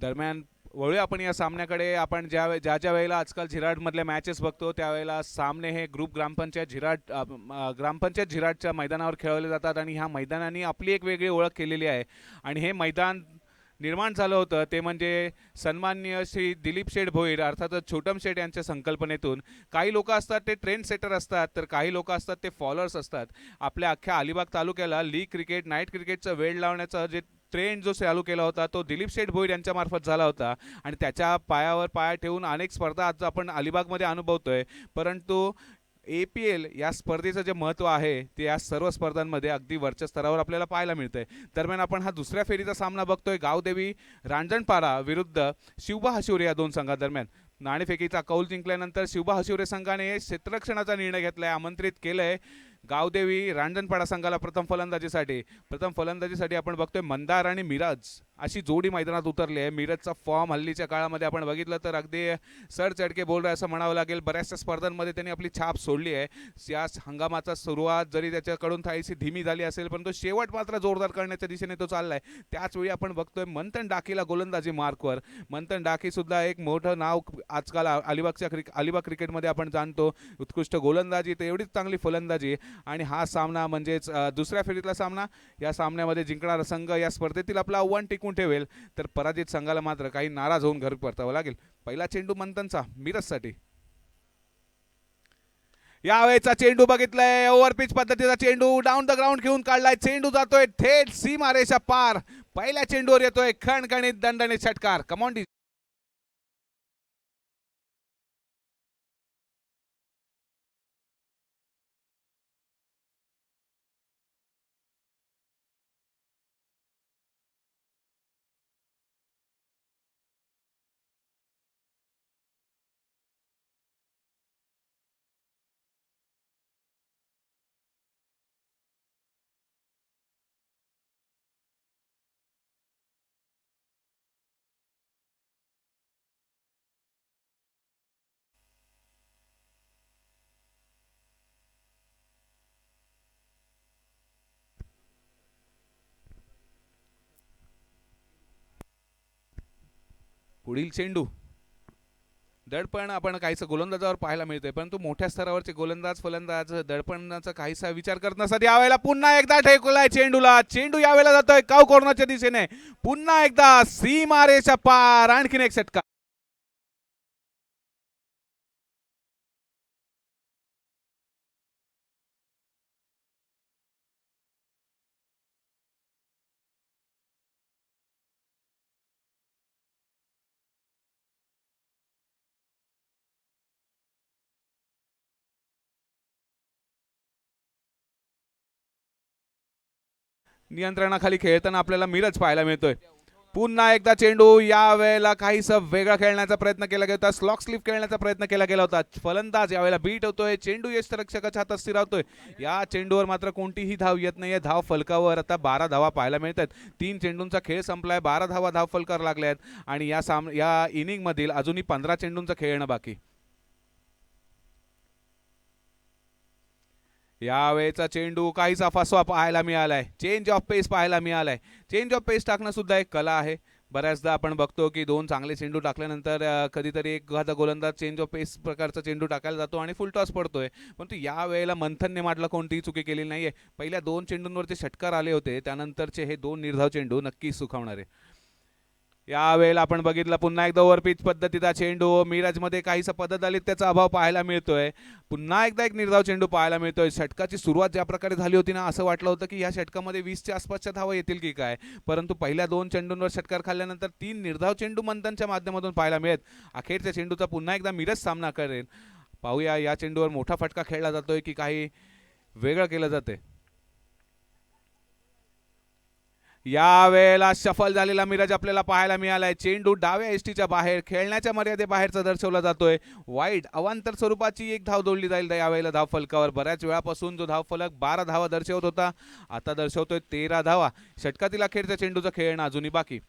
दरम्यान वळूया आपण या सामन्याकडे. आपण ज्या वेळेला आजकाल झिराडमधल्या मॅचेस बघतो त्यावेळेला सामने हे ग्रुप ग्रामपंचायत झिराडच्या मैदानावर खेळवले जातात आणि ह्या मैदानाने आपली एक वेगळी ओळख केलेली आहे. आणि हे मैदान निर्माण झालं होतं ते म्हणजे सन्माननीय श्री दिलीप शेठ भोईर अर्थातच छोटम शेठ यांच्या संकल्पनेतून. काही लोक असतात ते ट्रेंड सेटर असतात, तर काही लोक असतात ते फॉलोअर्स असतात. आपल्या अख्ख्या अलिबाग तालुक्याला लीग क्रिकेट नाईट क्रिकेटचं वेळ लावण्याचं जे ट्रेंड जो चालू केला होता तो दिलीप शेठ भोईर यांच्यामार्फत झाला होता. आणि त्याच्या पायावर पाय ठेवून अनेक स्पर्धा आज आपण अलिबागमध्ये अनुभवतोय. परंतु APL या स्पर्धेचं जे महत्त्व आहे ते या सर्व स्पर्धांमध्ये अगदी वरच्या स्तरावर आपल्याला पाहायला मिळतंय. दरम्यान आपण हा दुसऱ्या फेरीचा सामना बघतोय, गावदेवी रांजणपाडा विरुद्ध शिवबा हशिवरे या दोन संघादरम्यान. नाणेफेकीचा कौल जिंकल्यानंतर शिवबा हशिवरे संघाने क्षेत्ररक्षणाचा निर्णय घेतलाय, आमंत्रित केलंय गावदेवी रांजणपाडा संघाला प्रथम फलंदाजीसाठी आपण बघतोय मंदार आणि मिराज अशी जोडी मैदानात उतरली आहे. मिरजचा फॉर्म हल्लीच्या काळामध्ये आपण बघितलं तर अगदी सर चढके बोल रहा असं म्हणावं लागेल. बऱ्याचशा स्पर्धांमध्ये त्यांनी आपली छाप सोडली आहे. या हंगामाचा सुरुवात जरी त्याच्याकडून काहीशी धीमी झाली असेल परंतु शेवट मात्र जोरदार करण्याच्या दिशेने तो चाललाय. त्याचवेळी आपण बघतोय मंथन डाकीला गोलंदाजी मार्कवर. मंथन डाकी सुद्धा एक मोठं नाव आजकाल अलिबाग क्रिकेटमध्ये आपण जाणतो. उत्कृष्ट गोलंदाजी तर एवढीच चांगली फलंदाजी. आणि हा सामना म्हणजेच दुसऱ्या फेरीतला सामना, या सामन्यामध्ये जिंकणारा संघ या स्पर्धेतील आपला आव्हान टिकून ठेवेल, तर पराजित संघाला मात्र काही नाराज होऊन घरी परतावं लागेल. पहिला चेंडू मंथनचा मिरजसाठी. यावेळेचा चेंडू बघितलाय, ओव्हरपिच पद्धतीचा चेंडू डाऊन द ग्राउंड घेऊन काढलाय. चेंडू जातोय थेट सीमारेषा पार. पहिल्या चेंडूवर येतोय खणखणीत दणदणीत षटकार. कमॉन पुढील चेंडू. दडपण आपण काहीसं गोलंदाजावर पाहायला मिळतंय, परंतु मोठ्या स्तरावरचे गोलंदाज फलंदाज दडपणाचा काहीसा विचार करत नसतात. यावेळेला पुन्हा एकदा ठेकलाय चेंडूला. चेंडू यावेळेला जातोय काव कॉर्नरच्या दिशेने. पुन्हा एकदा सीमारेषा पार. आणखीन एक षटकार. नियंत्रणाखाली खेळताना आपल्याला मिरज पाहायला मिळतोय. पुन्हा एकदा चेंडू. यावेळेला काहीसा वेगळा खेळण्याचा प्रयत्न केला गेला होता, स्लॉक स्लिप खेळण्याचा प्रयत्न केला गेला होता. फलंदाज यावेळेला बीट होतोय. चेंडू यष्टिरक्षकाच्या हातात स्थिरावतोय. या चेंडूवर मात्र कोणतीही धाव येत नाहीये. धाव फलकावर आता 12 धावा पाहायला मिळतात. 3 चेंडूंचा खेळ संपलाय, 12 धावा धाव फलकावर लागल्या आहेत आणि या इनिंग मधील अजूनही 15 चेंडूंचा खेळणं बाकी. यावेळेचा चेंडू काहीसा फसवा पाहायला मिळालाय. चेंज ऑफ पेस पाहायला मिळालाय. चेंज ऑफ पेस टाकणं सुद्धा एक कला आहे. बऱ्याचदा आपण बघतो की 2 चांगले चेंडू टाकल्यानंतर कधीतरी एखादा गोलंदाज चेंज ऑफ पेस प्रकारचा चेंडू टाकायला जातो आणि फुल टॉस पडतोय. परंतु यावेळेला मंथनने माटला कोणतीही चुकी केलेली नाहीये. पहिल्या 2 चेंडूंवरचे षटकार आले होते, त्यानंतरचे हे 2 निर्धाव चेंडू नक्कीच सुखावणारे. यावेळेला आपण बघितलं पुन्हा एकदा ओव्हरपिच पद्धतीचा चेंडू. मिराजमध्ये काहीसा पददलिताचा अभाव पाहायला मिळतोय. पुन्हा एकदा एक निर्धाव चेंडू पाहायला मिळतोय. षटकाची सुरुवात ज्या प्रकारे झाली होती ना, असं वाटलं होतं की या षटकामध्ये 20च्या आसपासच्या धावा येतील की काय, परंतु पहिल्या 2 चेंडूंवर षटकार खाल्ल्यानंतर 3 निर्धाव चेंडू मंथनच्या माध्यमातून पाहायला मिळत. अखेरच्या चेंडूचा पुन्हा एकदा मिरज सामना करेल. पाहूया या चेंडूवर मोठा फटका खेळला जातोय की काही वेगळं केलं जाते. यावेळेला सफल झालेला मिराज आपल्याला पाहायला मिळालाय. चेंडू डाव्या एसटीच्या बाहेर खेळण्याच्या मर्यादेबाहेरचा दर्शवला जातोय. वाईड अवांतर स्वरूपाची एक धाव जोडली जाईल यावेळेला धाव फलकावर. बऱ्याच वेळापासून जो धाव फलक 12 धावा दर्शवत होता आता दर्शवतोय 13 धावा. षटकातील अखेरच्या चेंडूचं खेळणं अजूनही बाकी.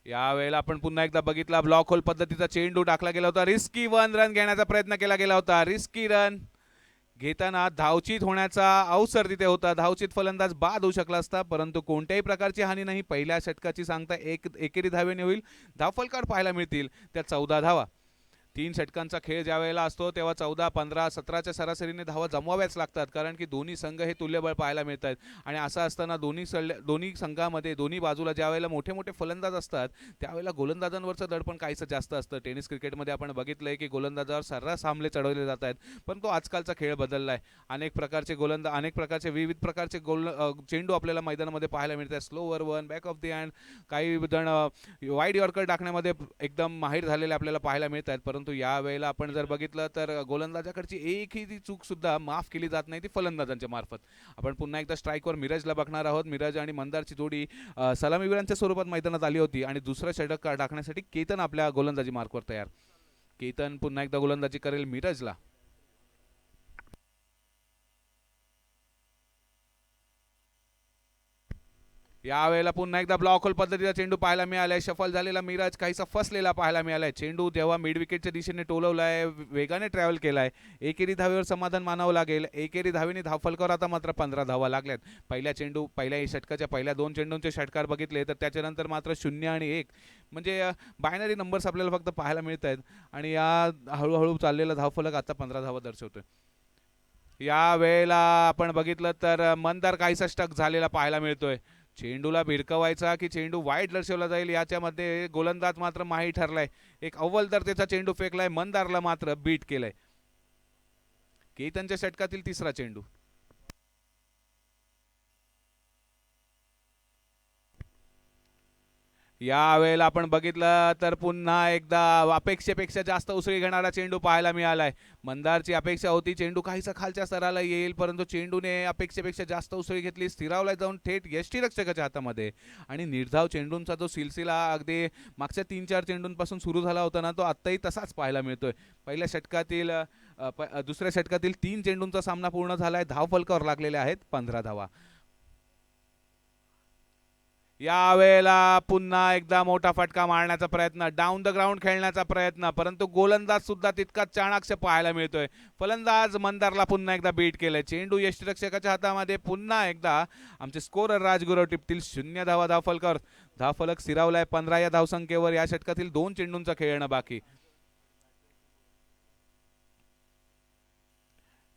यावेळेला आपण पुन्हा एकदा बघितला ब्लॉक होल पद्धतीचा चेंडू टाकला गेला होता. रिस्की 1 रन घेण्याचा प्रयत्न केला गेला होता. रिस्की रन घेताना धावचीत होण्याचा अवसर तिथे होता. धावचीत फलंदाज बाद होऊ शकला असता, परंतु कोणत्याही प्रकारची हानी नाही. पहिल्या षटकाची सांगता एकेरी धावेने होईल. धावफलकावर पाहायला मिळतील त्या 14 धावा. 3 षटकांचा खेळ ज्या वेळेला असतो तेव्हा 14, 15, 17च्या सरासरीने धावा जमवाव्याच लागतात, कारण की दोन्ही संघ हे तुल्यबळ पाहायला मिळतात. आणि असं असताना दोन्ही संघामध्ये दोन्ही बाजूला ज्या वेळेला मोठे मोठे फलंदाज असतात त्यावेळेला गोलंदाजांवरचं दडपण काहीसं जास्त असतं. टेनिस क्रिकेटमध्ये आपण बघितलंय की गोलंदाजावर सर्रास हमले चढवले जात आहेत, पण तो आजकालचा खेळ बदलला आहे. अनेक प्रकारचे विविध प्रकारचे चेंडू आपल्याला मैदानामध्ये पाहायला मिळतात. Slower one, back of the hand, काही जण वाईड यॉर्कर टाकण्यामध्ये एकदम माहीर झालेले आपल्याला पाहायला मिळतात. परंतु यावेळेला आपण जर बघितलं तर गोलंदाजाकडची एकही चूक सुद्धा माफ केली जात नाही ती फलंदाजांच्या मार्फत. आपण पुन्हा एकदा स्ट्राईकवर मिराजला बघणार आहोत. मिराज आणि मंदारची जोडी सलामीवीरांच्या स्वरूपात मैदानात आली होती आणि दुसरं षटक टाकण्यासाठी केतन आपल्या गोलंदाजी मार्कवर तयार. केतन पुन्हा एकदा गोलंदाजी करेल मिराजला. यावेळेला पुन्हा एकदा ब्लॉक होल पद्धतीचा चेंडू पाहायला मिळालाय. शफल झालेला मिराज काहीसा फसलेला पाहायला मिळालाय. चेंडू जेव्हा मिड विकेटच्या दिशेने टोलवलाय, वेगाने ट्रॅव्हल केलाय. एकेरी धावेवर समाधान मानावं लागेल. एकेरी धावेने धावफलकावर आता मात्र 15 धावा लागल्यात. पहिल्या षटकाच्या पहिल्या 2 चेंडूंचे षटकार बघितले तर त्याच्यानंतर मात्र 0 आणि 1 म्हणजे बायनरी नंबर्स आपल्याला फक्त पाहायला मिळत आहेत. आणि या हळूहळू चाललेला धावफलक आता 15 धावा दर्शवतोय. या वेळेला आपण बघितलं तर मंदार काहीसा स्टक झालेला पाहायला मिळतोय. चेंडूला भिरकवायचा की चेंडू वाईट दर्शवला जाईल याच्यामध्ये गोलंदाज मात्र माही ठरलाय. एक अव्वल दर्जाचा चेंडू फेकलाय, मंदारला मात्र बीट केलंय. केतनच्या षटकातील तिसरा चेंडू. या वेळेला आपण बघितलं तर पुन्हा एकदा अपेक्षेपेक्षा जास्त उसळी घेणारा चेंडू पाहायला मिळालाय. मंदारची अपेक्षा होती चेंडू काहीसा खालच्या स्तराला येईल, परंतु चेंडूने अपेक्षेपेक्षा जास्त उसळी घेतली. स्थिरावला जाऊन थेट यष्टीरक्षकाच्या हातामध्ये. आणि निर्धाव चेंडूंचा जो सिलसिला अगदी मागच्या 3-4 चेंडूंपासून सुरू झाला होता ना, तो आत्ताही तसाच पाहायला मिळतोय. पहिल्या षटकातील दुसऱ्या षटकातील 3 चेंडूंचा सामना पूर्ण झालाय. धावफलकावर लागलेले आहेत 15 धावा. यावेळेला पुन्हा एकदा मोठा फटका मारण्याचा प्रयत्न, डाऊन द ग्राउंड खेळण्याचा प्रयत्न, परंतु गोलंदाज सुद्धा तितकाच चाणाक्ष पाहायला मिळतोय. फलंदाज मंदारला पुन्हा एकदा बीट केलंय. चेंडू यष्टीरक्षकाच्या हातामध्ये. पुन्हा एकदा आमचे स्कोरर राजगुरू टिपतील 0 धावा धावफलकावर. धावफलक स्थिरावलाय 15 या धावसंख्येवर. या षटकातील 2 चेंडूंचा खेळणं बाकी.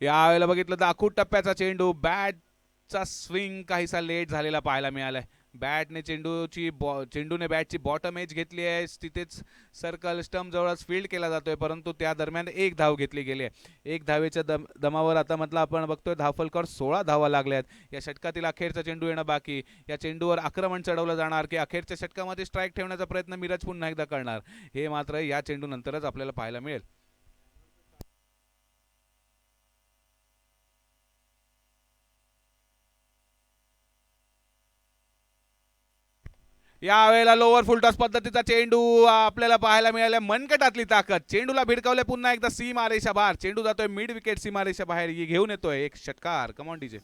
यावेळेला बघितलं तर आखूड टप्प्याचा चेंडू, बॅटचा स्विंग काहीसा लेट झालेला पाहायला मिळालाय. बॅटने चेंडूने बॅटची बॉटम एज घेतली आहे. तिथेच सर्कल स्टंप जवळच फील्ड केला जातोय, परंतु त्या दरम्यान 1 धाव घेतली गेली आहे. 1 धावेच्या दमावर आता म्हटलं आपण बघतोय धावफलकावर 16 धावा लागल्यात. या षटकातील अखेरचा चेंडू येणं बाकी. या चेंडूवर आक्रमण चढवलं जाणार की अखेरच्या षटकामध्ये स्ट्राईक ठेवण्याचा प्रयत्न मिराज पुन्हा एकदा करणार, हे मात्र या चेंडू नंतरच आपल्याला पाहायला मिळेल. यावेळेला लोअर फुलटॉस पद्धतीचा चेंडू आपल्याला पाहायला मिळाला. मनगटातली ताकद. चेंडूला भिडकावले पुन्हा एकदा सीमारेषा बाहेर. चेंडू जातोय मिड विकेट सीमारेषा बाहेर. घेऊन येतोय एक षटकार. Come on DJ.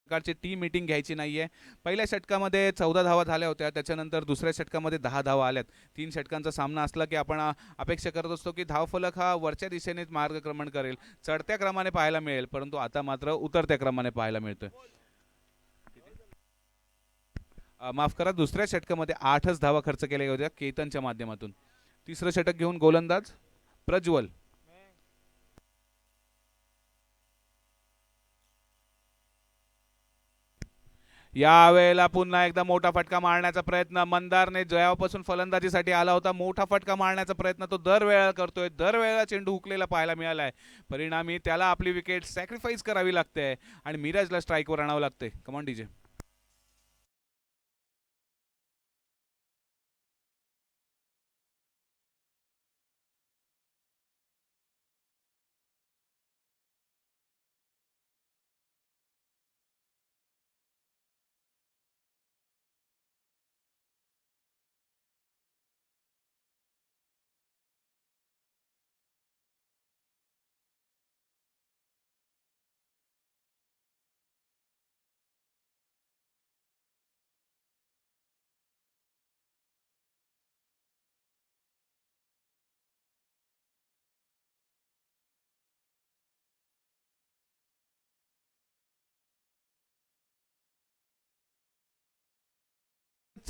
प्रकारची टीम मीटिंग घ्यायची नाहीये. पहिल्या षटकामध्ये 14 धावा झाल्या होत्या, त्याच्यानंतर दुसऱ्या षटकामध्ये 10 धावा आल्यात. 3 षटकांचा सामना असला की आपण अपेक्षा करत असतो की धावफलक हा वरच्या दिशेने मार्गक्रमण करेल, चढत्या क्रमाने पाहायला मिळेल, परंतु आता मात्र उतरत्या क्रमाने पाहायला मिळतोय. माफ करा, दुसऱ्या षटकामध्ये 8च धावा खर्च केल्या होत्या केतनच्या माध्यमातून. तिसरं षटक घेऊन गोलंदाज प्रज्वल. यावेळेला पुन्हा एकदा मोठा फटका मारण्याचा प्रयत्न. मंदारने जेव्हापासून फलंदाजीसाठी आला होता मोठा फटका मारण्याचा प्रयत्न तो दरवेळेला करतोय. दरवेळेला चेंडू हुकलेला पाहायला मिळालाय. परिणामी त्याला आपली विकेट सॅक्रिफाईस करावी लागते आणि मिराजला स्ट्राईकवर आणावं लागते. Come on DJ.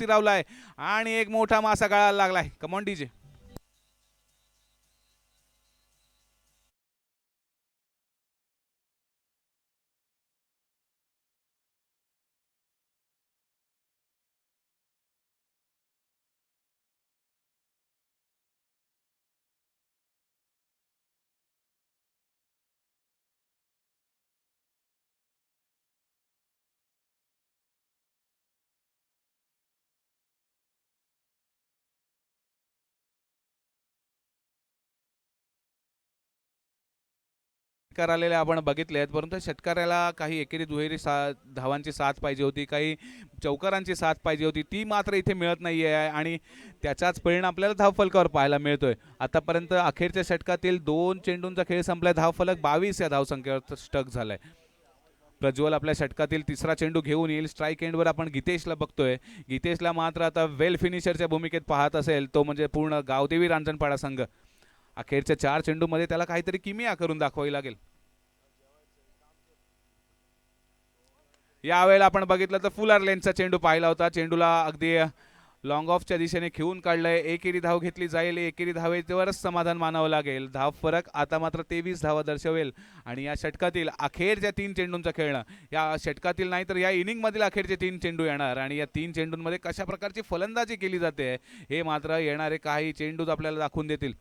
चिरावलाय आणि एक मोठा मासा गळायला लागलाय. Come on DJ. षटकार आलेले आपण बघितले आहेत, परंतु षटकाराला काही एकेरी दुहेरी धावांची साथ पाहिजे होती, काही चौकारांची साथ पाहिजे होती, ती मात्र इथे मिळत नाही आहे आणि त्याचाच परिणाम आपल्याला धावफलकावर पाहायला मिळतोय. आतापर्यंत अखेरच्या षटकातील 2 चेंडूंचा खेळ संपलाय. धावफलक 22 या धावसंख्येवर स्टक झालाय. प्रज्वल आपल्या षटकातील तिसरा चेंडू घेऊन येईल. स्ट्राईक एंडवर आपण गीतेशला बघतोय. गीतेशला मात्र आता वेल फिनिशरच्या भूमिकेत पाहत असेल तो म्हणजे पूर्ण गावदेवी रांजणपाडा संघ. अखेरच्या 4 चेंडूमध्ये त्याला काहीतरी किमिया करून दाखवावी लागेल. यावेळेला आपण बघितलं तर फुलर लेनचा चेंडू पाहिला होता. चेंडूला अगदी लॉंग ऑफच्या दिशेने खेळून काढलंय. एकेरी धाव घेतली जाईल. एकेरी धावेवरच समाधान मानावं लागेल. धाव फरक आता मात्र 23 धावा दर्शवेल आणि या षटकातील अखेरच्या 3 चेंडूंचं खेळणं, या षटकातील नाही तर या इनिंगमधील अखेरचे 3 चेंडू येणार आणि या 3 चेंडूंमध्ये कशा प्रकारची फलंदाजी केली जाते हे मात्र येणारे काही चेंडूच आपल्याला दाखवून देतील.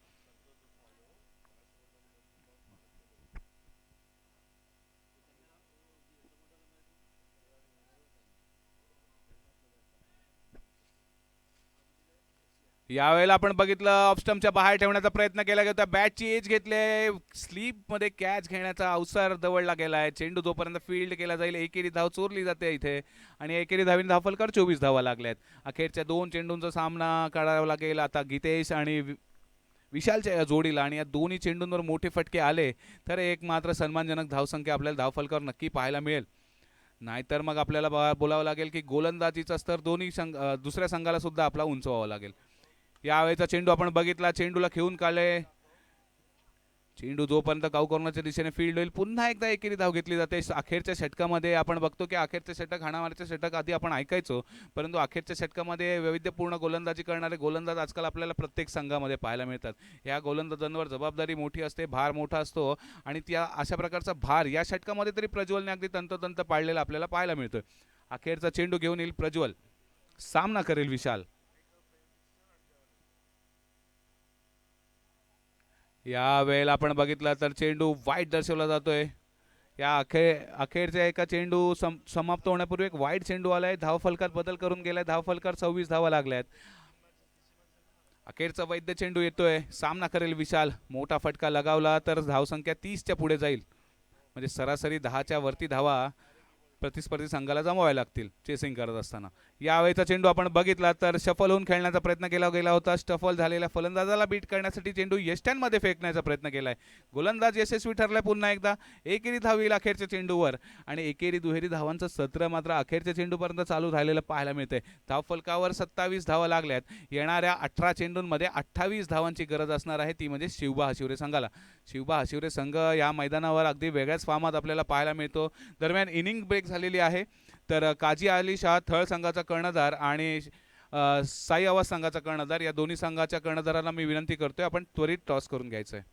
यावेळेला आपण बघितलं ऑफस्टमच्या बाहेर ठेवण्याचा प्रयत्न केला गेला. बॅटची एज घेतले. स्लीपमध्ये कॅच घेण्याचा अवसर दवडला गेला आहे. चेंडू जोपर्यंत फील्ड केला जाईल एकेरी धाव चोरली जाते इथे आणि एकेरी धावीने धावफलकर 24 धावा लागल्यात. अखेरच्या 2 चेंडूंचा सामना करावा लागेल आता गीतेश आणि विशालच्या या जोडीला आणि या दोन्ही चेंडूंवर मोठे फटके आले तर एक मात्र सन्मानजनक धावसंख्या आपल्याला धावफलकावर नक्की पाहायला मिळेल. नाहीतर मग आपल्याला बोलावं लागेल की गोलंदाजीचा स्तर दोन्ही दुसऱ्या संघाला सुद्धा आपला उंचवावा लागेल. यावेळेचा चेंडू आपण बघितला. चेंडूला खेळून काढले. चेंडू जोपर्यंत गावकर्णाच्या दिशेने फील्ड होईल पुन्हा एकदा एकेरी धाव घेतली जाते. अखेरच्या षटकामध्ये आपण बघतो की अखेरचे षटक हाणामारीचे षटक आधी आपण ऐकायचो, परंतु अखेरच्या षटकामध्ये वैविध्यपूर्ण गोलंदाजी करणारे गोलंदाज आजकाल आपल्याला प्रत्येक संघामध्ये पाहायला मिळतात. या गोलंदाजांवर जबाबदारी मोठी असते, भार मोठा असतो आणि त्या अशा प्रकारचा भार या षटकामध्ये तरी प्रज्वलने अगदी तंतोतंत पाळलेला आपल्याला पाहायला मिळतोय. अखेरचा चेंडू घेऊन येईल प्रज्वल. सामना करेल विशाल. या वेळेला आपण बघितलं तर चेंडू वाईट दर्शवला जातोय. या अखेरच्या एका चेंडू समाप्त होण्यापूर्वी एक वाईट चेंडू आलाय. धावफलकात बदल करून गेलाय. धावफलकार 26 धावा लागल्यात. अखेरचा वैद्य चेंडू येतोय. सामना करेल विशाल. मोठा फटका लगावला तर धावसंख्या 30च्या पुढे जाईल. म्हणजे सरासरी 10च्या वरती धावा प्रतिस्पर्धी संघाला जमवावे लागतील चेसिंग करत असताना. यावेळेचा चेंडू आपण बघितला तर शफल होऊन खेळण्याचा प्रयत्न केला गेला होता. स्टफल झालेल्या फलंदाजाला बीट करण्यासाठी चेंडू यष्ट्यांमध्ये फेकण्याचा प्रयत्न केलाय. गोलंदाज यशस्वी ठरलाय पुन्हा एकदा. एकेरी धाव येईल अखेरच्या चेंडूवर आणि एकेरी दुहेरी धावांचं सत्र मात्र अखेरच्या चेंडूपर्यंत चालू राहिलेलं पाहायला मिळतंय. धावफलकावर 27 धावा लागल्यात. येणाऱ्या 18 चेंडूंमध्ये 28 धावांची गरज असणार आहे, ती म्हणजे शिवबा हशिवरे संघाला. शिवबा हशिवरे संघ या मैदानावर अगदी वेगळ्याच फॉर्मात आपल्याला पाहायला मिळतो. दरम्यान इनिंग ब्रेक झालेली आहे तर काजी अली शाह थळ संघाचा कर्णधार आणि साई आवाज संघाचा कर्णधार, या दोन्ही संघाच्या कर्णधारांना मी विनंती करतोय आपण त्वरित टॉस करून घ्यायचं आहे.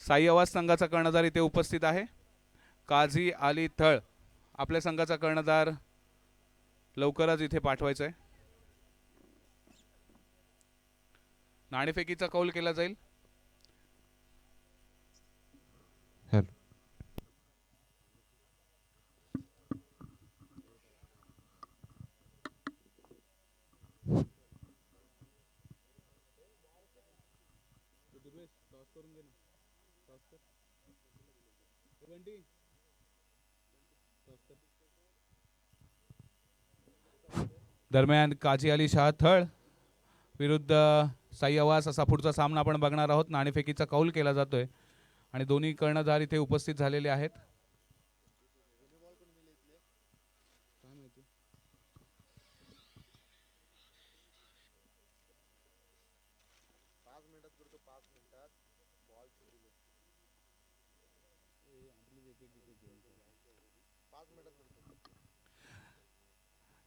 साई आवाज संघाचा कर्णधार इथे उपस्थित आहे. काझी अली थळ आपल्या संघाचा कर्णधार लवकरच इथे पाठवायचा आहे. नाणेफेकीचा कौल केला जाईल. दरम्यान काजी अली शाह थळ विरुद्ध साई आवाज असा पुढचा सामना आपण बघणार आहोत. नाणेफेकीचा कौल केला जातोय आणि दोन्ही कर्णधार इथे उपस्थित झालेले आहेत.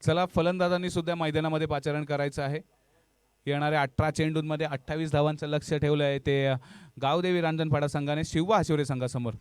चला, फलंदाजांनी सुद्धा मैदानामध्ये पाचारण करायचं आहे. येणाऱ्या 18 चेंडूंमध्ये 28 धावांचं लक्ष ठेवलं आहे ते गावदेवी रांजणपाडा संघाने शिवबा हाशिवरे संघासमोर.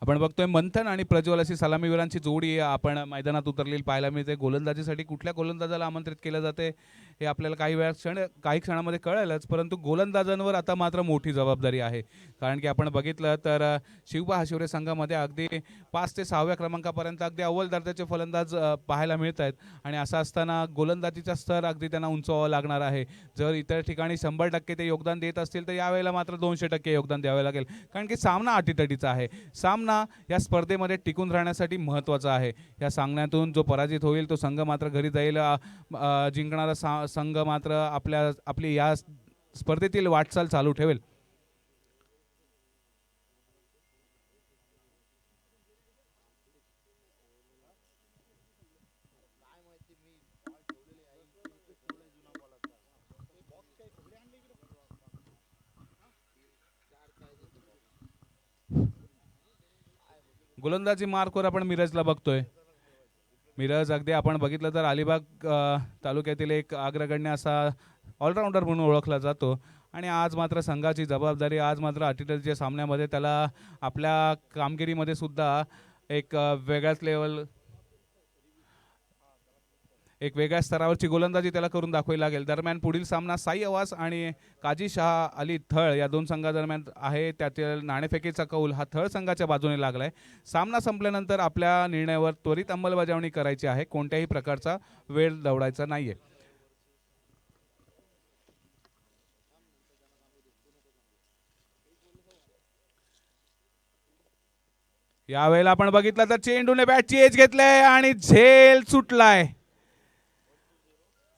आपण बघतोय मंथन आणि प्रज्वल अशी सलामीवीरांची जोडी आपण मैदानात उतरलेली पाहायला मिळते. गोलंदाजीसाठी कुठल्या गोलंदाजाला आमंत्रित केलं जाते हे आपल्याला काही क्षणामध्ये कळेलच, परंतु गोलंदाजांवर आता मात्र मोठी जबाबदारी आहे. कारण की आपण बघितलं तर शिवबा हाशिवरे संघामध्ये अगदी 5 ते 6व्या क्रमांकापर्यंत अगदी अव्वल दर्जाचे फलंदाज पाहायला मिळत आहेत. आणि असं असताना गोलंदाजीचा स्तर अगदी त्यांना उंचवावा लागणार आहे. जर इतर ठिकाणी 100% ते योगदान देत असतील तर यावेळेला मात्र 200% योगदान द्यावे लागेल. कारण की सामना अटीतटीचा आहे. सामना या स्पर्धेमध्ये टिकून राहण्यासाठी महत्त्वाचा आहे. या सामन्यातून जो पराजित होईल तो संघ मात्र घरी जाईल. जिंकणारा संघ मात्र आपली या स्पर्धेतील वाटचाल चालू ठेवेल. गोलंदाजी मार्कवर आपण मिरजला बघतोय. मिरज अगदी आपण बघितलं तर अलिबाग तालुक्यातील एक अग्रगण्य असा ऑलराऊंडर म्हणून ओळखला जातो. आणि आज मात्र संघाची जबाबदारी, आज मात्र अटीतटीच्या सामन्यामध्ये त्याला आपल्या कामगिरीमध्ये सुद्धा एक वेगळ्या स्तरावरची गोलंदाजी त्याला करून दाखवावी लागेल. दरम्यान पुढील सामना साई आवास आणि काजी शाह अली थळ या दोन संघादरम्यान आहे. त्यातील नाणेफेकीचा कौल हा थळ संघाच्या बाजूने लागलाय. सामना संपल्यानंतर आपल्या निर्णयावर त्वरित अंमलबजावणी करायची आहे. कोणत्याही प्रकारचा वेळ दवडायचा नाहीये. यावेळेला आपण बघितलं तर चेंडूने बॅटची एज घेतलाय आणि झेल सुटलाय.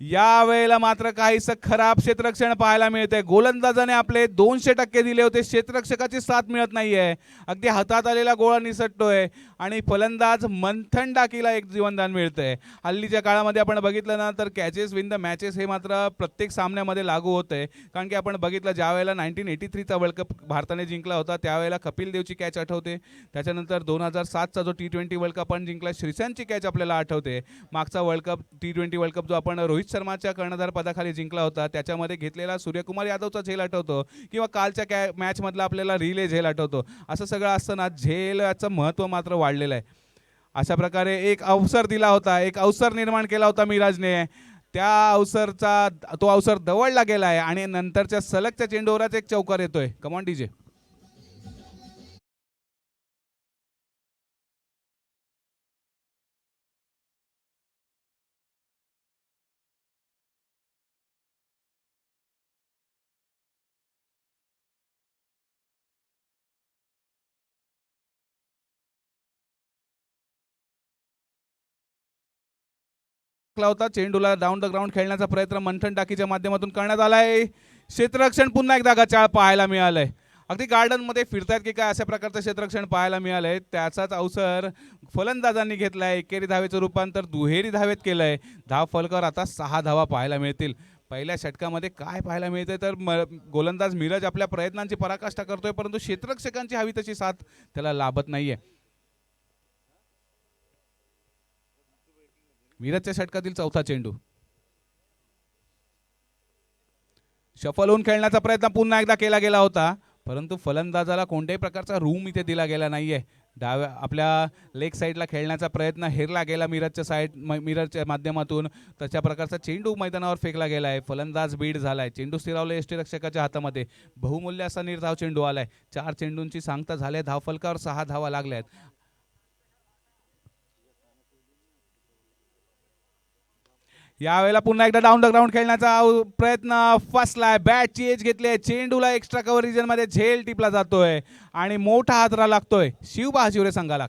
या वेळेला मात्र काहीसं खराब क्षेत्ररक्षण पाहायला मिळते. गोलंदाजाने आपले 200% दिले होते, क्षेत्ररक्षकाची साथ मिळत नाहीये. अगदी हातात आलेला गोळा निसटतोय आणि फलंदाज मंथन डाकीला एक जीवनदान मिळतंय. हल्लीच्या काळामध्ये आपण बघितलं ना तर कॅचेस विन द मॅचेस हे मात्र प्रत्येक सामन्यामध्ये लागू होतंय. कारण की आपण बघितलं ज्या वेळेला 1983चा वर्ल्ड कप भारताने जिंकला होता त्यावेळेला कपिल देवची कॅच आठवते. त्याच्यानंतर 2007चा जो T20 वर्ल्ड कप आपण जिंकला श्रीसंतची कॅच आपल्याला आठवते. मागचा world cup T20 world cup जो आपण रोहित शर्माच्या कर्णधार पदाखाली जिंकला होता त्याच्यामध्ये घेतलेला सूर्यकुमार यादवचा झेल आठवतो, किंवा कालच्या मॅच मधला आपल्याला रिले झेल आठवतो. असं सगळं असताना झेलचं महत्त्व मात्र वाढलेलं आहे. अशा प्रकारे एक अवसर दिला होता, एक अवसर निर्माण केला होता मिराजने. तो अवसर दवडला गेलाय आणि नंतरच्या सलगच्या चेंडूवरच एक चौकार येतोय. Come on DJ. होता चेंडूला डाऊन द ग्राउंड खेळण्याचा प्रयत्न मंथन टाकीच्या माध्यमातून करण्यात आलाय. क्षेत्ररक्षण पुन्हा एकदा गचाळ पाहायला मिळालंय. अगदी गार्डन मध्ये फिरतायत की काय अशा प्रकारचं क्षेत्ररक्षण पाहायला मिळालंय. त्याचाच अवसर फलंदाजांनी घेतलाय. एकेरी धावेचं रूपांतर दुहेरी धावेत केलंय. धाव फलकावर आता 6 धावा पाहायला मिळतील. पहिल्या षटकामध्ये काय पाहायला मिळतंय तर गोलंदाज मिरज आपल्या प्रयत्नांची पराकाष्ठा करतोय, परंतु क्षेत्ररक्षकांची हवी तशी साथ त्याला लाभत नाहीये. मिरजच्या षटकातील चौथा चेंडू शफल होऊन खेळण्याचा प्रयत्न पुन्हा एकदा केला गेला होता, परंतु फलंदाजाला कोणत्याही प्रकारचा रूम इथे दिला गेला नाहीये. आपल्या लेग साईडला खेळण्याचा प्रयत्न हेरला गेला मिरजच्या माध्यमातून. तशा प्रकारचा चेंडू मैदानावर फेकला गेलाय. फलंदाज बीड झालाय. चेंडू स्थिरावला यष्टीरक्षकाच्या हातामध्ये. बहुमूल्य असा निर्धाव चेंडू आलाय. 4 चेंडूंची सांगता झाली. धावफलकावर 6 धावा लागल्यात. यावेळेला पुन्हा एकदा डाऊन द ग्राउंड खेळण्याचा प्रयत्न फसलाय. बॅटची एज घेतली आहे. चेंडूला एक्स्ट्रा कव्हर रिजन मध्ये झेल टिपला जातोय आणि मोठा हादरा लागतोय शिवबा हाशिवरे संघाला.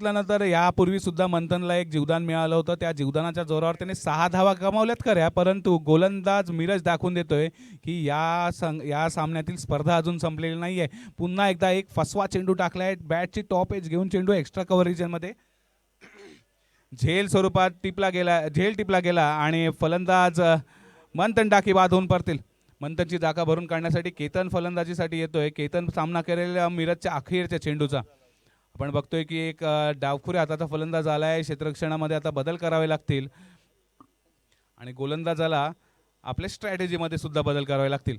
बघितलं ना तर यापूर्वी सुद्धा मंथनला एक जीवदान मिळालं होतं. त्या जीवदानाच्या जोरावर त्याने 6 धावा कमावल्यात खऱ्या, परंतु गोलंदाज मिरज दाखवून देतोय की या सामन्यातील स्पर्धा अजून संपलेली नाहीये. पुन्हा एकदा एक फसवा चेंडू टाकलाय, बॅटची टॉप एज घेऊन चेंडू एक्स्ट्रा कव्हर रिजनमध्ये झेल स्वरूपात टिपला गेला आणि फलंदाज मंथन डाकी बाद होऊन परतील. मंथनची जागा भरून काढण्यासाठी केतन फलंदाजीसाठी येतोय. केतन सामना करेल मिरजच्या अखेरच्या चेंडूचा. आपण बघतोय की एक डावखुऱ्या हाताचा फलंदाज आलाय. क्षेत्ररक्षणामध्ये आता बदल करावे लागतील आणि गोलंदाजाला आपल्या स्ट्रॅटेजीमध्ये सुद्धा बदल करावे लागतील.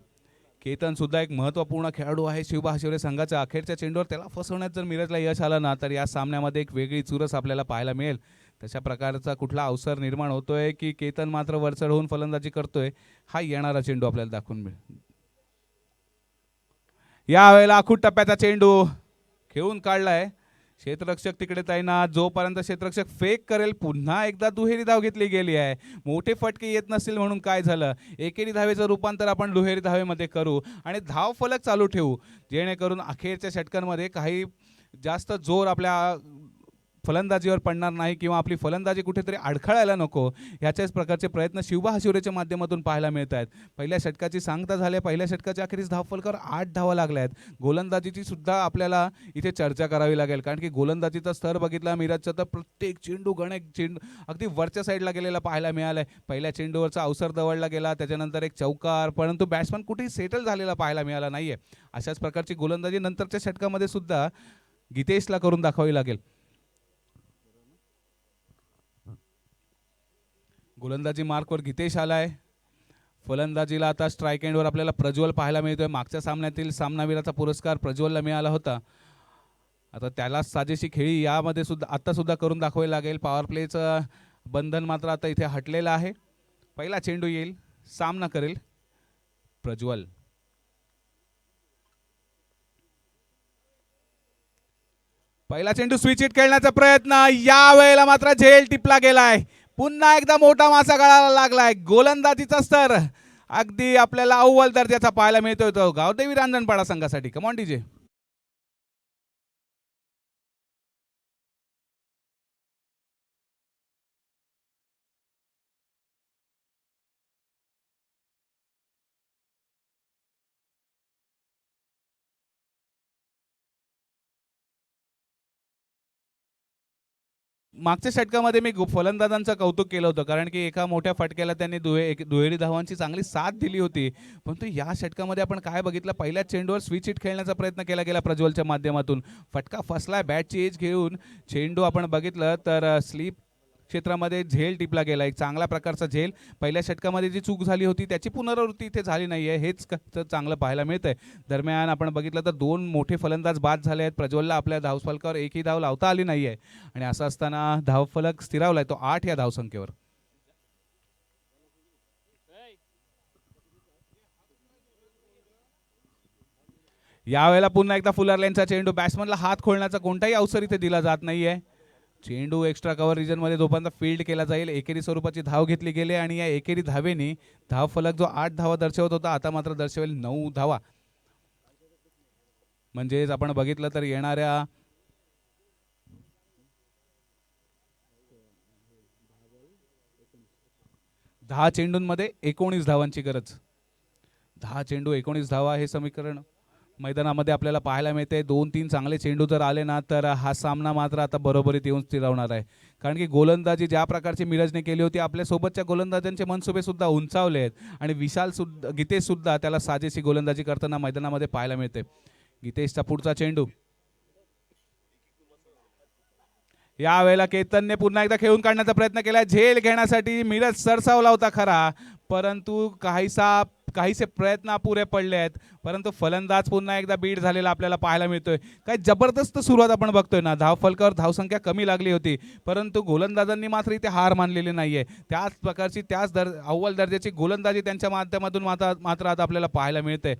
केतन सुद्धा एक महत्त्वपूर्ण खेळाडू आहे शिवबा हशिवरे संघाच्या. अखेरच्या चेंडूवर त्याला फसवण्यात जर मिरजला यश आलं ना तर या सामन्यामध्ये एक वेगळी चुरस आपल्याला पाहायला मिळेल. तशा प्रकारचा कुठला अवसर निर्माण होतोय की केतन मात्र वरचढ होऊन फलंदाजी करतोय, हा येणारा चेंडू आपल्याला दाखवून मिळेल. यावेळेला आखूड टप्प्याचा चेंडू खेळून काढलाय. क्षेत्ररक्षक तिकडे तैनात. जोपर्यंत क्षेत्ररक्षक फेक करेल पुन्हा एकदा दुहेरी धाव घेतली गेली आहे. मोठे फटके येत नसतील म्हणून काय झालं, एकेरी धावेचं रूपांतर आपण दुहेरी धावेमध्ये करू आणि धाव फलक चालू ठेवू, जेणेकरून अखेरच्या षटकांमध्ये काही जास्त जोर आपल्या फलंदाजीवर पडणार नाही किंवा आपली फलंदाजी कुठेतरी अडखळायला नको. ह्याच्याच प्रकारचे प्रयत्न शिवबा हशिवरेच्या माध्यमातून पाहायला मिळत आहेत. पहिल्या षटकाची सांगता झाली. पहिल्या षटकाच्या अखेरीस धावफलकावर 8 धावा लागल्या आहेत. गोलंदाजीची सुद्धा आपल्याला इथे चर्चा करावी लागेल, कारण की गोलंदाजीचा स्तर बघितला मिरजचा तर प्रत्येक चेंडू अगदी वरच्या साईडला गेलेला पाहायला मिळालाय. पहिल्या चेंडूवरचा अवसर दवडला गेला, त्याच्यानंतर एक चौकार, परंतु बॅट्समन कुठेही सेटल झालेला पाहायला मिळाला नाहीये. अशाच प्रकारची गोलंदाजी नंतरच्या षटकामध्ये सुद्धा गीतेशला करून दाखवावी लागेल. गोलंदाजी मार्कवर गीतेश आलाय. फलंदाजीला आता स्ट्राईक एंडवर आपल्याला प्रज्वल पाहायला मिळतोय. मागच्या सामन्यातील सामनावीराचा पुरस्कार प्रज्वलला मिळाला होता. आता त्याला साजेशी खेळी यामध्ये सुद्धा करून दाखवावी लागेल. पॉवर प्लेचं बंधन मात्र आता इथे हटलेलं आहे. पहिला चेंडू येईल, सामना करेल प्रज्वल. पहिला चेंडू स्विच हिट खेळण्याचा प्रयत्न, यावेळेला मात्र झेल टिपला गेलाय. पुन्हा एकदा मोठा मासा गळाला लागलाय. गोलंदाजीचा स्तर अगदी आपल्याला अव्वल दर्जाचा पाहायला मिळतोय तो गावदेवी रांजणपाडा संघासाठी. Come on DJ. मागच्या षटकामध्ये मी फलंदाजांचं कौतुक केलं होतं, कारण की एका मोठ्या फटक्याला त्यांनी दुहेरी धावांची चांगली साथ दिली होती. परंतु या षटकामध्ये आपण काय बघितलं, पहिल्या चेंडूवर स्विच हिट खेळण्याचा प्रयत्न केला गेला प्रज्वलच्या माध्यमातून. फटका फसलाय बॅटची एज घेऊन. चेंडू आपण बघितलं तर स्लीप क्षेत्रामध्ये झेल टिपला गेला, एक चांगला प्रकारचा झेल. पहिल्या षटकामध्ये जी चूक झाली होती त्याची पुनरावृत्ती इथे झाली नाही आहे, हेच चांगलं पाहायला मिळतंय. दरम्यान आपण बघितलं तर 2 मोठे फलंदाज बाद झाले आहेत. प्रज्वलला आपल्या धावफलकावर एकही धाव लावता आली नाही आहे आणि असं असताना धावफलक स्थिरावलाय तो 8 या धावसंख्येवर. यावेळेला पुन्हा एकदा फुलर लेनचा चेंडू. बॅट्समनला हात खोलण्याचा कोणताही अवसर इथे दिला जात नाहीये. चेंडू एक्स्ट्रा कव्हर रिजनमध्ये जोपर्यंत फील्ड केला जाईल, एकेरी स्वरूपाची धाव घेतली गेली आणि या एकेरी धावेने धावफलक जो 8 धावा दर्शवत होता आता मात्र दर्शवेल 9 धावा. म्हणजेच आपण बघितलं तर येणाऱ्या 10 चेंडूंमध्ये 19 धावांची गरज. 10 चेंडू 19 धावा हे समीकरण मैदानामध्ये आपल्याला पाहायला मिळते. 2-3 चांगले चेंडू जर आले ना तर हा सामना मात्र आता बरोबरीत येऊन स्थिरावणार आहे, कारण की गोलंदाजी ज्या प्रकारची मिरजने केली होती, आपल्या सोबतच्या गोलंदाजांचे मनसुबे सुद्धा उंचावले आहेत आणि गीतेश सुद्धा त्याला साजेशी गोलंदाजी करताना मैदानामध्ये पाहायला मिळते. गीतेशचा पुढचा चेंडू. यावेळेला केतनने पुन्हा एकदा खेळून काढण्याचा प्रयत्न केला. झेल घेण्यासाठी मिरज सरसावला होता खरा, परंतु काहीसे प्रयत्न अपुरे पडले आहेत. परंतु फलंदाज पुन्हा एकदा बीट झालेला आपल्याला पाहायला मिळतोय. काय जबरदस्त सुरुवात आपण बघतोय ना. धावफलकावर धावसंख्या कमी लागली होती, परंतु गोलंदाजांनी मात्र इथे हार मानलेली नाहीये. त्याच प्रकारची अव्वल दर्जाची गोलंदाजी त्यांच्या माध्यमातून मात्र आता आपल्याला पाहायला मिळते.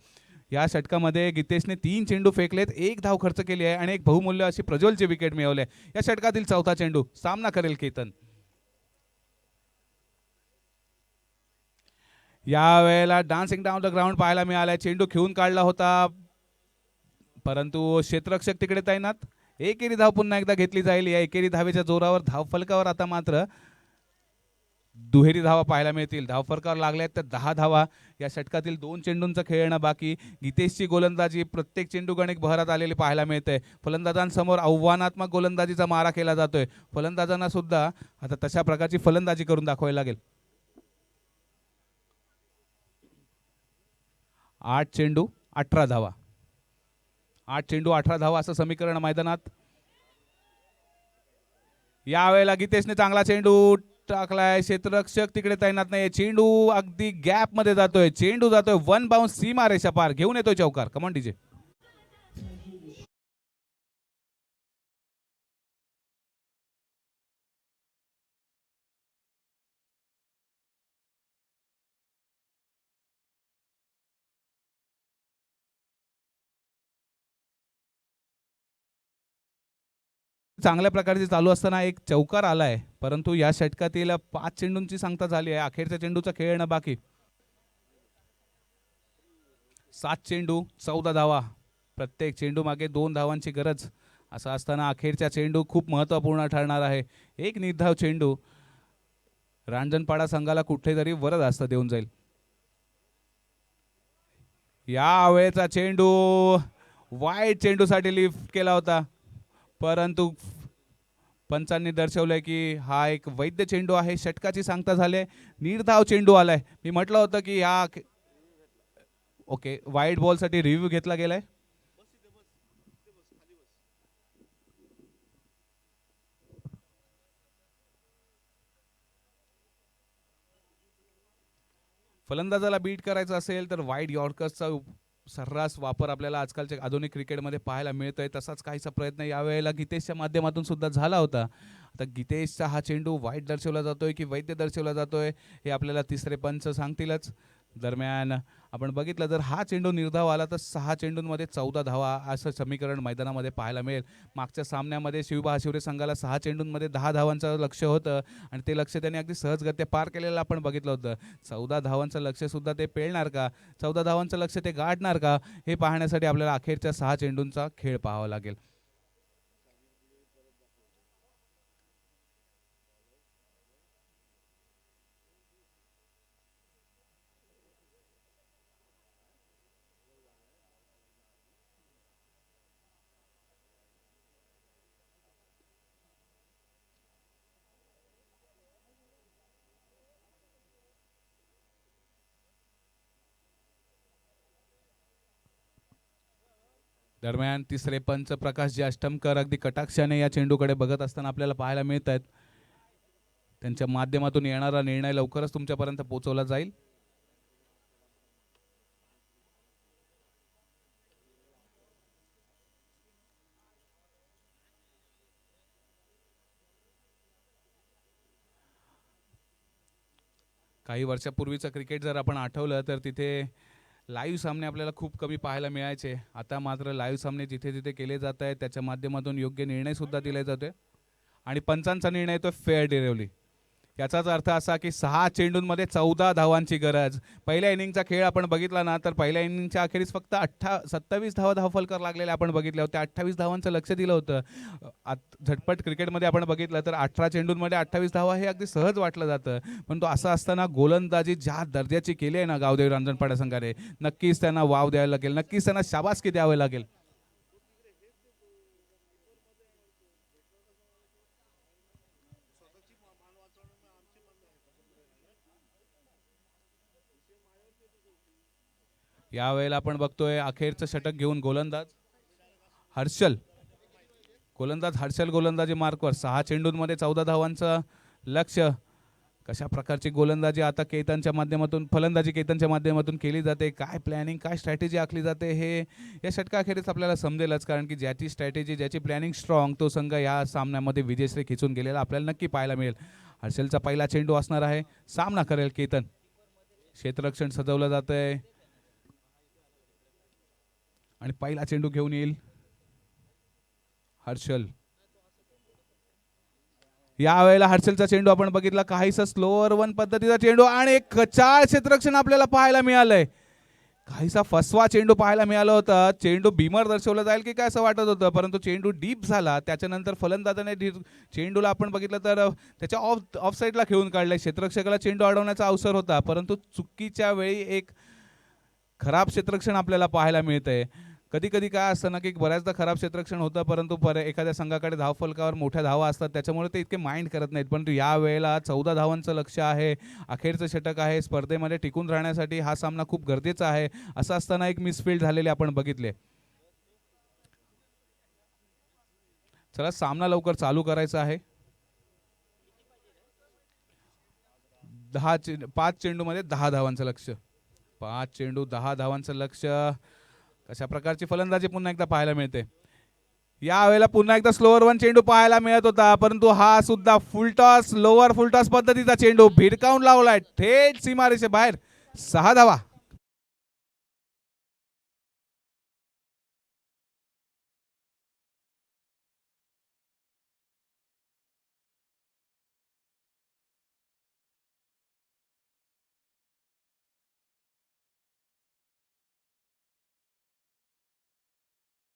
या षटकामध्ये गीतेशने 3 चेंडू फेकलेत, 1 धाव खर्च केली आहे आणि एक बहुमूल्य अशी प्रज्वलची विकेट मिळवली. या षटकातील चौथा चेंडू. सामना करेल केतन. यावेळेला डान्सिंग डाऊन द ग्राउंड पाहायला मिळालाय. चेंडू खेळून काढला होता, परंतु क्षेत्ररक्षक तिकडे तैनात. एकेरी धाव पुन्हा एकदा घेतली जाईल. या एकेरी धावेच्या जोरावर धावफलकावर आता मात्र दुहेरी धावा पाहायला मिळतील. धावफलकावर लागल्या तर 10 धावा. या षटकातील 2 चेंडूंचं खेळणं बाकी. गीतेशची गोलंदाजी प्रत्येक चेंडू गणिक बहरात आलेली पाहायला मिळते. फलंदाजांसमोर आव्हानात्मक गोलंदाजीचा मारा केला जातोय. फलंदाजांना सुद्धा आता तशा प्रकारची फलंदाजी करून दाखवायला लागेल. 8 चेंडू 18 धावा. 8 चेंडू 18 धावा असं समीकरण मैदानात. यावेळेला गीतेशने चांगला चेंडू टाकलाय. क्षेत्ररक्षक तिकडे तैनात नाही. चेंडू अगदी गॅप मध्ये जातोय. चेंडू जातोय वन बाउन्स सीमा रेषा पार. घेऊन येतोय चौकार. Come on DJ. चांगल्या प्रकारचे चालू असताना एक चौकार आलाय, परंतु या षटकातील 5 चेंडूंची सांगता झाली आहे. अखेरच्या चेंडूचा खेळणं बाकी. 7 चेंडू 14 धावा. प्रत्येक चेंडू मागे 2 धावांची गरज. असं असताना अखेरचा चेंडू खूप महत्त्वपूर्ण ठरणार आहे. एक निर्धाव चेंडू रांजणपाडा संघाला कुठेतरी वरदास्त देऊन जाईल. या वेळेचा चेंडू वाईट चेंडूसाठी लिफ्ट केला होता, परंतु पंचांनी दर्शवलंय की हा एक वैध चेंडू आहे. षटकाची सांगता झाले. निर्धाव चेंडू आलाय. मी म्हटलं होतं की या ओके वाईट बॉलसाठी रिव्ह्यू घेतला गेलाय. फलंदाजाला बीट करायचं असेल तर वाईड यॉर्कर्सचा सर्रास वापर आपल्याला आजकालच्या आधुनिक क्रिकेटमध्ये पाहायला मिळतोय. तसाच काहीसा प्रयत्न यावेळेला गीतेशच्या माध्यमातून सुद्धा झाला होता. आता गीतेशचा हा चेंडू वाईट दर्शवला जातोय की वैद्य दर्शवला जातोय हे आपल्याला तिसरे पंच सांगतीलच. दरम्यान आपण बघितलं जर हा चेंडू निर्धाव आला तर 6 चेंडूंमध्ये 14 धावा असं समीकरण मैदानामध्ये पाहायला मिळेल. मागच्या सामन्यामध्ये शिवबहाशिवरे संघाला 6 चेंडूंमध्ये 10 धावांचं लक्ष्य होतं आणि ते लक्ष्य त्यांनी अगदी सहजगत्या पार केलेलं आपण बघितलं होतं. 14 धावांचं लक्ष्य सुद्धा ते पेलणार का, 14 धावांचं लक्ष्य ते गाठणार का, हे पाहण्यासाठी आपल्याला अखेरच्या 6 चेंडूंचा खेळ पाहावा लागेल. दरम्यान तिसरे पंच प्रकाश जी अष्टमकर अगदी कटाक्षाने या चेंडूकडे बघत असताना आपल्याला पाहायला मिळत आहेत. त्यांच्या माध्यमातून येणारा निर्णय लवकरच तुमच्यापर्यंत पोहोचवला जाईल. काही वर्षापूर्वीचं क्रिकेट जर आपण आठवलं तर तिथे लाईव्ह सामने आपल्याला खूप कमी पाहायला मिळायचे. आता मात्र लाईव्ह सामने जिथे जिथे केले जात आहेत त्याच्या माध्यमातून योग्य निर्णय सुद्धा दिले जातोय आणि पंचांचा निर्णय तो फेअर डिरेवली. याचाच अर्थ असा की 6 चेंडूंमध्ये 14 धावांची गरज. पहिल्या इनिंगचा खेळ आपण बघितला ना तर पहिल्या इनिंगच्या अखेरीस फक्त 27 धावा धावफलकर लागलेले आपण बघितले होते. 28 धावांचं लक्ष दिलं होतं. झटपट क्रिकेटमध्ये आपण बघितलं तर 18 चेंडूंमध्ये 28 धावा हे अगदी सहज वाटलं जातं, पण तो असं असताना गोलंदाजी ज्या दर्जाची केली आहे ना गावदेवी रांजणपाडा संघाने, नक्कीच त्यांना वाव द्यायला लागेल, नक्कीच त्यांना शाबासकी द्यावी लागेल. यावेळेला आपण बघतोय अखेरचं षटक घेऊन गोलंदाज हर्षल गोलंदाजी मार्कवर 6 चेंडूंमध्ये 14 धावांचं लक्ष्य. कशा प्रकारची गोलंदाजी आता केतनच्या माध्यमातून फलंदाजी केतनच्या माध्यमातून केली जाते, काय प्लॅनिंग काय स्ट्रॅटेजी आखली जाते हे या षटकाखेरीस आपल्याला समजेलच. कारण की ज्याची स्ट्रॅटेजी ज्याची प्लॅनिंग स्ट्रॉंग तो संघ या सामन्यामध्ये विजयश्री खिचून गेलेला आपल्याला नक्की पाहायला मिळेल. हर्षलचा पहिला चेंडू असणार आहे. सामना करेल केतन. क्षेत्ररक्षण सजवलं जातंय आणि पहिला चेंडू घेऊन येईल हर्षल. यावेळेला हर्षलचा चेंडू आपण बघितला काहीसा स्लोअर वन पद्धतीचा चेंडू आणि एक कचाळ क्षेत्ररक्षण आपल्याला पाहायला मिळालंय. काहीसा फसवा चेंडू पाहायला मिळाला होता. चेंडू बीमर दर्शवला जाईल की काय असं वाटत होतं, परंतु चेंडू डीप झाला. त्याच्यानंतर फलंदाजाने चेंडूला आपण बघितलं तर त्याच्या ऑफ साईडला खेळून काढले. क्षेत्ररक्षकाला चेंडू अडवण्याचा अवसर होता, परंतु चुकीच्या वेळी एक खराब क्षेत्ररक्षण आपल्याला पाहायला मिळतंय. कधी कधी काय असतं ना की बऱ्याचदा खराब क्षेत्ररक्षण होतं, परंतु एखाद्या संघाकडे धावफलकावर मोठ्या धावा असतात, त्याच्यामुळे ते इतके माइंड करत नाहीत. परंतु या वेळेला 14 धावांचं लक्ष आहे, अखेरचं षटक आहे, स्पर्धेमध्ये टिकून राहण्यासाठी हा सामना खूप गरजेचा आहे. असं असताना एक मिसफील्ड झालेले आपण बघितले. चला सामना लवकर चालू करायचा आहे. 5 चेंडूमध्ये 10 धावांचं लक्ष. 5 चेंडू 10 धावांचं लक्ष. कशा प्रकारची फलंदाजी पुन्हा एकदा पाहायला मिळते. यावेळेला पुन्हा एकदा स्लोअर वन चेंडू पाहायला मिळत होता, परंतु हा सुद्धा फुलटॉस, लोअर फुलटॉस पद्धतीचा चेंडू भिडकावून लावलाय थेट सीमारेषे बाहेर. 6 धावा.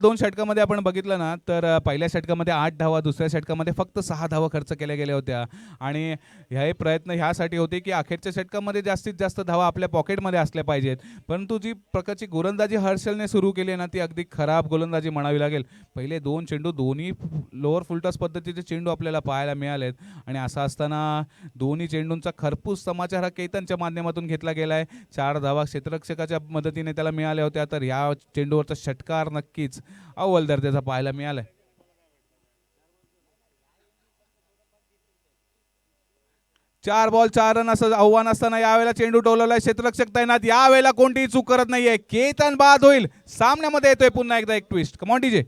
दोन षटकामध्ये आपण बघितलं ना तर पहिल्या षटकामध्ये 8 धावा, दुसऱ्या षटकामध्ये फक्त 6 धावा खर्च केल्या गेल्या होत्या. आणि हे प्रयत्न ह्यासाठी होते की अखेरच्या षटकामध्ये जास्तीत जास्त धावा आपल्या पॉकेटमध्ये असल्या पाहिजेत. परंतु जी प्रकारची गोलंदाजी हर्षलने सुरू केली ना ती अगदी खराब गोलंदाजी म्हणावी लागेल. पहिले 2 चेंडू दोन्ही लोअर फुलटॉस पद्धतीचे चेंडू आपल्याला पाहायला मिळालेत. आणि असं असताना दोन्ही चेंडूंचा खरपूस समाचार हा केतनच्या माध्यमातून घेतला गेलाय. 4 धावा क्षेत्ररक्षकाच्या मदतीने त्याला मिळाल्या होत्या, तर या चेंडूवरचा षटकार नक्कीच अव्वल दर्जाचा पाहायला मिळालाय. 4 बॉल 4 रन असं आव्हान असताना यावेळेला चेंडू टोलवलाय क्षेत्ररक्षक तैनात. यावेळेला कोणतीही चूक करत नाहीये, केतन बाद होईल. सामन्यामध्ये येतोय पुन्हा एकदा एक ट्विस्ट. Come on DJ.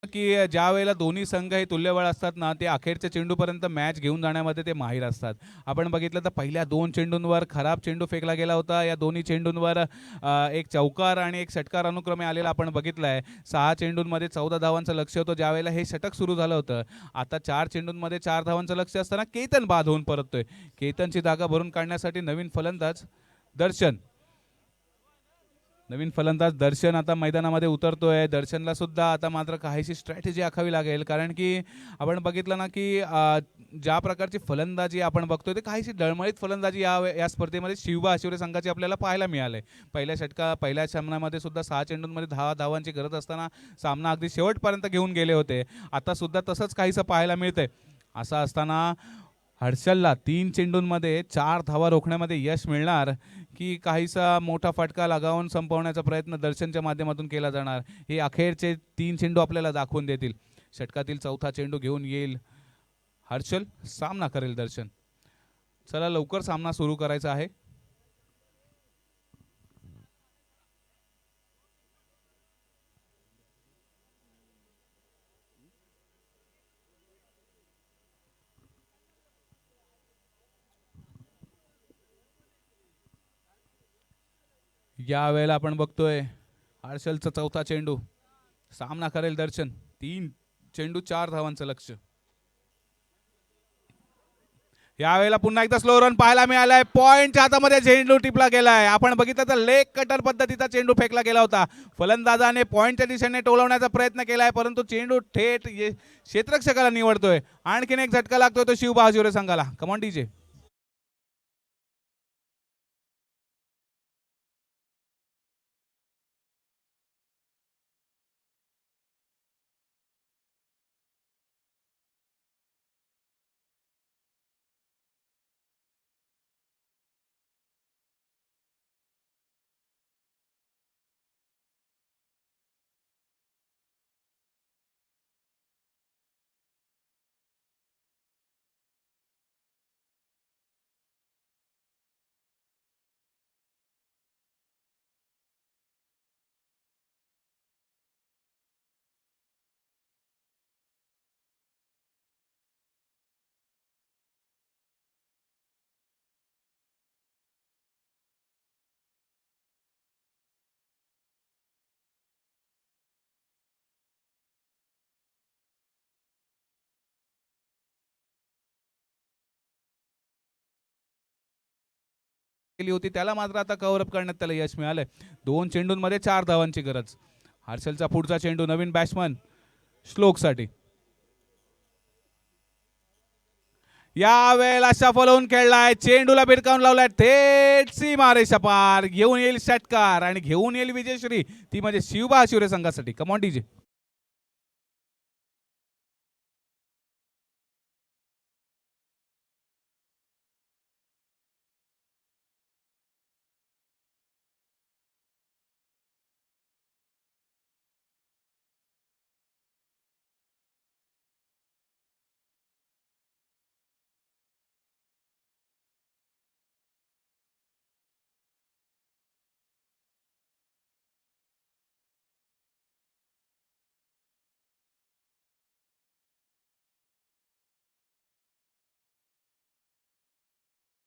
की ज्या वेळेला दोन्ही संघ हे तुल्यबळ असतात ना, ते अखेरच्या चेंडूपर्यंत मॅच घेऊन जाण्यामध्ये ते माहीर असतात. आपण बघितलं तर पहिल्या 2 चेंडूंवर खराब चेंडू फेकला गेला होता. या दोन्ही चेंडूंवर एक चौकार आणि एक षटकार अनुक्रमे आलेला आपण बघितलं आहे. 6 चेंडूंमध्ये 14 धावांचं लक्ष होतं ज्यावेळेला हे षटक सुरू झालं होतं. आता 4 चेंडूंमध्ये 4 धावांचं लक्ष असताना केतन बाद होऊन परततोय. केतनची जागा भरून काढण्यासाठी नवीन फलंदाज दर्शन. नवीन फलंदाज दर्शन आता मैदानामध्ये उतरतोय. दर्शनला सुद्धा आता मात्र काहीशी स्ट्रॅटेजी आखावी लागेल, कारण की आपण बघितलं ना की ज्या प्रकारची फलंदाजी आपण बघतोय ते काहीशी डळमळीत फलंदाजी या स्पर्धेमध्ये शिवबा आशिवरे संघाची आपल्याला पाहायला मिळाले. पहिल्या सामन्यामध्ये सुद्धा 6 चेंडूंमध्ये 10 धावांची गरज असताना सामना अगदी शेवटपर्यंत घेऊन गेले होते. आता सुद्धा तसंच काहीसं पाहायला मिळतंय. असं असताना हर्षलला 3 चेंडूंमध्ये 4 धावा रोखण्यामध्ये यश मिळणार की काहीसा मोठा फटका लगावून संपवण्याचा प्रयत्न दर्शनच्या माध्यमातून केला जाणार, हे अखेरचे 3 चेंडू आपल्याला दाखवून देतील. षटकातील चौथा चेंडू घेऊन येईल हर्षल, सामना करेल दर्शन. चला लवकर सामना सुरू करायचा आहे. या वेळेला आपण बघतोय हर्षलचा चौथा चेंडू, सामना करेल दर्शन. 3 चेंडू 4 धावांचं लक्ष. यावेळेला पुन्हा एकदा स्लो रन पाहायला मिळालाय. पॉइंटच्या हातामध्ये चेंडू टिपला गेलाय. आपण बघितलं तर लेग कटर पद्धतीचा चेंडू फेकला गेला होता. फलंदाजाने पॉइंटच्या दिशेने टोलवण्याचा प्रयत्न केलाय, परंतु चेंडू थेट क्षेत्ररक्षकाला निवडतोय. आणखीन एक झटका लागतोय तो शिवबा संघाला. Come on DJ. केली होती त्याला मात्र आता कव्हर अप करण्यात त्याला यश मिळालंय. 2 चेंडूंमध्ये 4 धावांची गरज. हर्षलचा पुढचा चेंडू नवीन बॅट्समन श्लोकसाठी. या वेळेला शफल होऊन खेळलाय, चेंडूला भिरकावून लावलाय, थेट सीमारेषा पार घेऊन येईल षटकार आणि घेऊन येईल विजयश्री, ती म्हणजे शिवबा शिवरे संघासाठी. Come on DJ.